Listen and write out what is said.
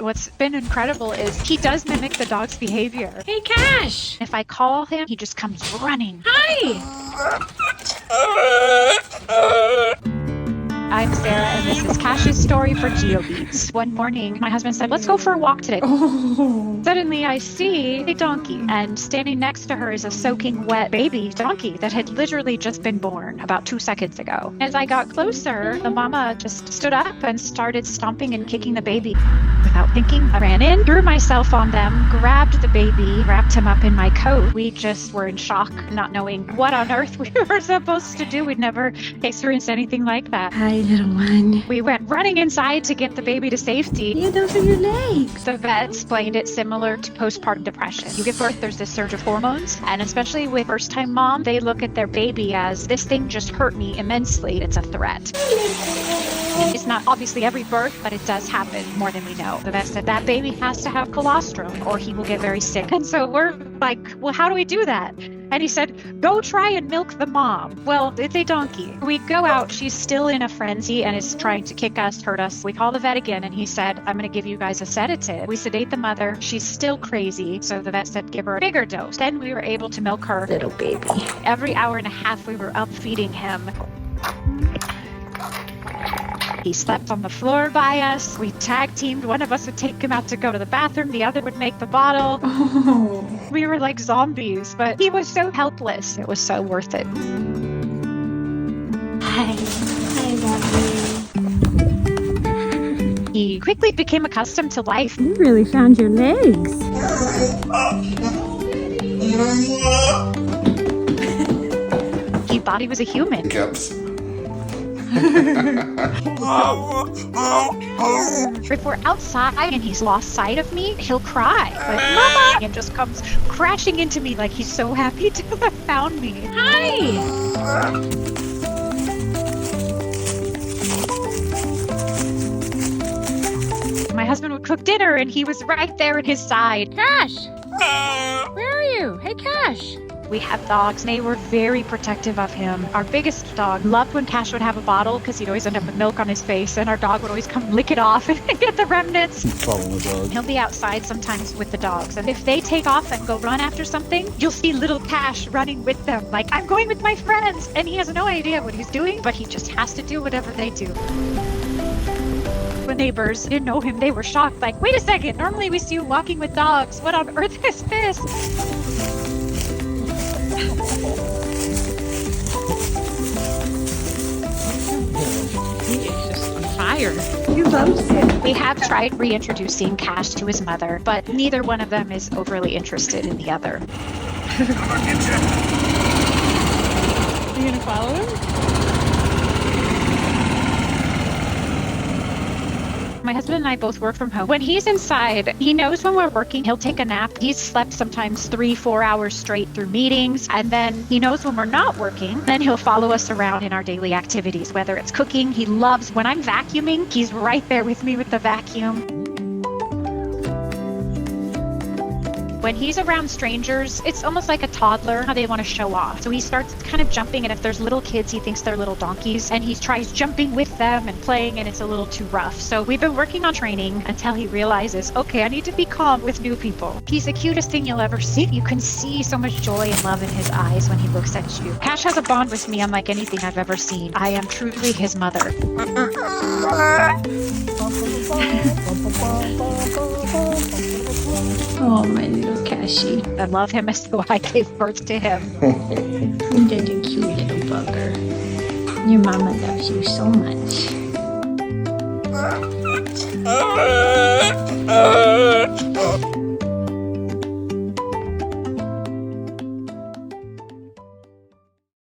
what's been incredible is he does mimic the dog's behavior. Hey, Cash! If I call him, he just comes running. Hi! I'm Sarah, and this is Cash's story for GeoBeats. One morning, my husband said, let's go for a walk today. Oh. Suddenly, I see a donkey, and standing next to her is a soaking wet baby donkey that had literally just been born about 2 seconds ago. As I got closer, the mama just stood up and started stomping and kicking the baby. Without thinking, I ran in, threw myself on them, grabbed the baby, wrapped him up in my coat. We just were in shock, not knowing what on earth we were supposed to do. We'd never experienced anything like that. Hi, little one. We went running inside to get the baby to safety. Yeah, those are your legs. The vet explained it similar to postpartum depression. You give birth, there's this surge of hormones, and especially with first-time mom, they look at their baby as, this thing just hurt me immensely. It's a threat. It's not obviously every birth, but it does happen more than we know. The vet said that baby has to have colostrum or he will get very sick. And so we're like, well, how do we do that? And he said, go try and milk the mom. Well, it's a donkey. We go out. She's still in a frenzy and is trying to kick us, hurt us. We call the vet again and he said, I'm going to give you guys a sedative. We sedate the mother. She's still crazy. So the vet said, give her a bigger dose. Then we were able to milk her. Little baby. Every hour and a half, we were up feeding him. He slept on the floor by us. We tag teamed. One of us would take him out to go to the bathroom. The other would make the bottle. Oh. We were like zombies, but he was so helpless. It was so worth it. Hi. Hi, lovely. He quickly became accustomed to life. You really found your legs. He thought he was a human. If we're outside and he's lost sight of me, he'll cry, like, Mama! And just comes crashing into me like he's so happy to have found me. Hi! My husband would cook dinner and he was right there at his side. Cash! Where are you? Hey, Cash! We have dogs, and they were very protective of him. Our biggest dog loved when Cash would have a bottle because he'd always end up with milk on his face, and our dog would always come lick it off and get the remnants. Follow the dog. He'll be outside sometimes with the dogs, and if they take off and go run after something, you'll see little Cash running with them, like, I'm going with my friends, and he has no idea what he's doing, but he just has to do whatever they do. The neighbors didn't know him. They were shocked, like, wait a second, normally we see you walking with dogs. What on earth is this? He is just on fire. He loves it. We have tried reintroducing Cash to his mother, but neither one of them is overly interested in the other. Are you gonna follow him? My husband and I both work from home. When he's inside, he knows when we're working, he'll take a nap. He's slept sometimes 3-4 hours straight through meetings. And then he knows when we're not working, then he'll follow us around in our daily activities, whether it's cooking. He loves when I'm vacuuming, he's right there with me with the vacuum. When he's around strangers, it's almost like a toddler, how they want to show off. So he starts kind of jumping, and if there's little kids, he thinks they're little donkeys, and he tries jumping with them and playing, and it's a little too rough. So we've been working on training until he realizes, okay, I need to be calm with new people. He's the cutest thing you'll ever see. You can see so much joy and love in his eyes when he looks at you. Cash has a bond with me unlike anything I've ever seen. I am truly his mother. Oh, my little Cashy. I love him as though I gave birth to him. You're such a cute little bugger. Your mama loves you so much.